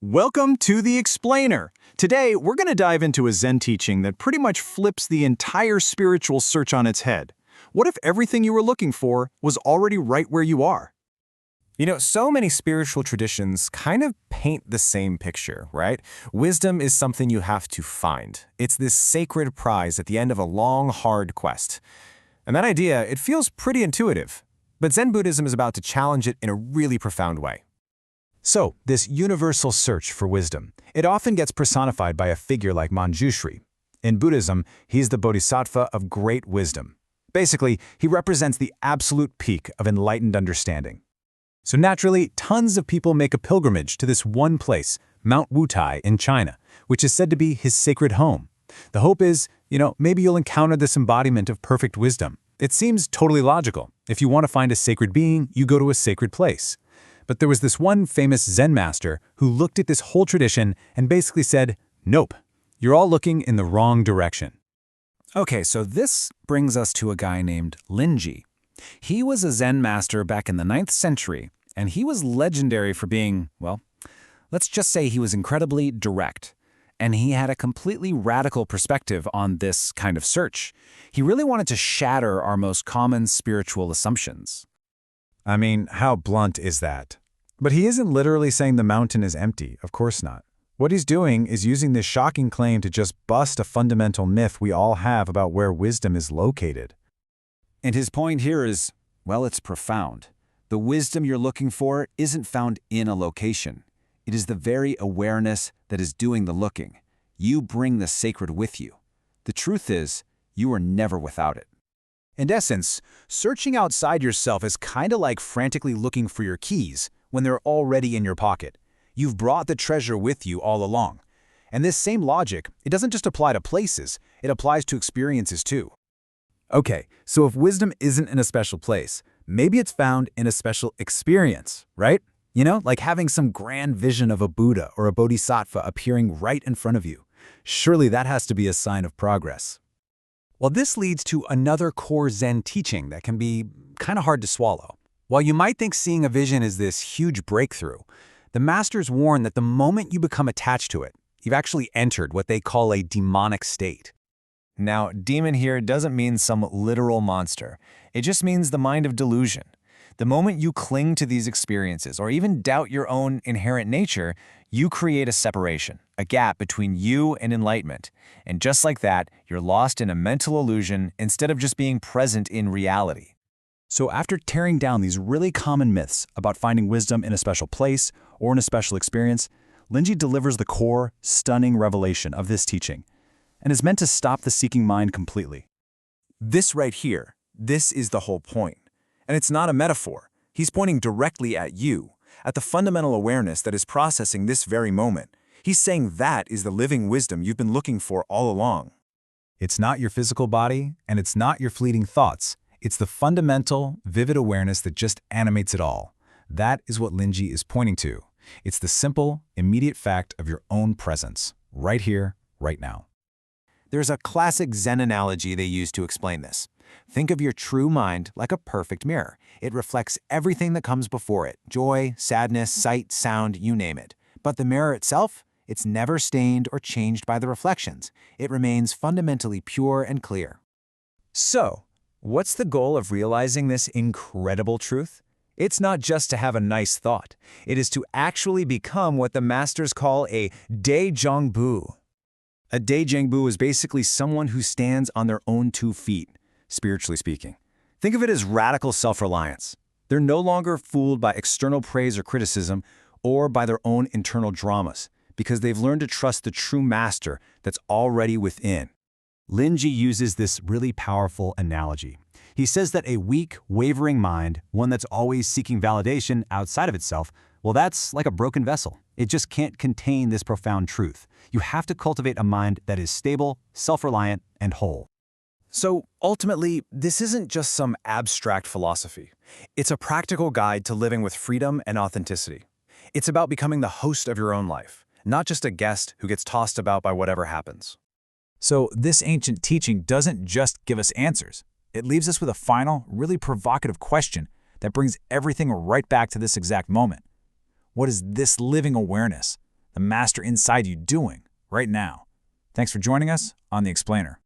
Welcome to The Explainer. Today, we're going to dive into a Zen teaching that pretty much flips the entire spiritual search on its head. What if everything you were looking for was already right where you are? So many spiritual traditions kind of paint the same picture, right? Wisdom is something you have to find. It's this sacred prize at the end of a long, hard quest. And that idea, it feels pretty intuitive. But Zen Buddhism is about to challenge it in a really profound way. So, this universal search for wisdom, it often gets personified by a figure like Mañjuśrī. In Buddhism, he's the bodhisattva of great wisdom. Basically, he represents the absolute peak of enlightened understanding. So naturally, tons of people make a pilgrimage to this one place, Mount Wutai in China, which is said to be his sacred home. The hope is, maybe you'll encounter this embodiment of perfect wisdom. It seems totally logical. If you want to find a sacred being, you go to a sacred place. But there was this one famous Zen master who looked at this whole tradition and basically said, nope, you're all looking in the wrong direction. Okay, so this brings us to a guy named Linji. He was a Zen master back in the 9th century, and he was legendary for being, let's just say he was incredibly direct. And he had a completely radical perspective on this kind of search. He really wanted to shatter our most common spiritual assumptions. I mean, how blunt is that? But he isn't literally saying the mountain is empty, of course not. What he's doing is using this shocking claim to just bust a fundamental myth we all have about where wisdom is located. And his point here is, it's profound. The wisdom you're looking for isn't found in a location. It is the very awareness that is doing the looking. You bring the sacred with you. The truth is, you are never without it. In essence, searching outside yourself is kind of like frantically looking for your keys when they're already in your pocket. You've brought the treasure with you all along. And this same logic, it doesn't just apply to places, it applies to experiences too. Okay, so if wisdom isn't in a special place, maybe it's found in a special experience, right? Like having some grand vision of a Buddha or a bodhisattva appearing right in front of you. Surely that has to be a sign of progress. Well, this leads to another core Zen teaching that can be kind of hard to swallow. While you might think seeing a vision is this huge breakthrough, the masters warn that the moment you become attached to it, you've actually entered what they call a demonic state. Now, demon here doesn't mean some literal monster. It just means the mind of delusion. The moment you cling to these experiences or even doubt your own inherent nature, you create a separation, a gap between you and enlightenment. And just like that, you're lost in a mental illusion instead of just being present in reality. So after tearing down these really common myths about finding wisdom in a special place or in a special experience, Linji delivers the core, stunning revelation of this teaching and is meant to stop the seeking mind completely. This right here, this is the whole point. And it's not a metaphor. He's pointing directly at you, at the fundamental awareness that is processing this very moment. He's saying that is the living wisdom you've been looking for all along. It's not your physical body, and it's not your fleeting thoughts. It's the fundamental, vivid awareness that just animates it all. That is what Linji is pointing to. It's the simple, immediate fact of your own presence, right here, right now. There's a classic Zen analogy they use to explain this. Think of your true mind like a perfect mirror. It reflects everything that comes before it, joy, sadness, sight, sound, you name it. But the mirror itself, it's never stained or changed by the reflections. It remains fundamentally pure and clear. So, what's the goal of realizing this incredible truth? It's not just to have a nice thought. It is to actually become what the masters call a daejongbu. A daejongbu is basically someone who stands on their own 2 feet. Spiritually speaking. Think of it as radical self-reliance. They're no longer fooled by external praise or criticism or by their own internal dramas because they've learned to trust the true master that's already within. Linji uses this really powerful analogy. He says that a weak, wavering mind, one that's always seeking validation outside of itself, that's like a broken vessel. It just can't contain this profound truth. You have to cultivate a mind that is stable, self-reliant, and whole. So ultimately, this isn't just some abstract philosophy. It's a practical guide to living with freedom and authenticity. It's about becoming the host of your own life, not just a guest who gets tossed about by whatever happens. So this ancient teaching doesn't just give us answers. It leaves us with a final, really provocative question that brings everything right back to this exact moment. What is this living awareness, the master inside you doing right now? Thanks for joining us on The Explainer.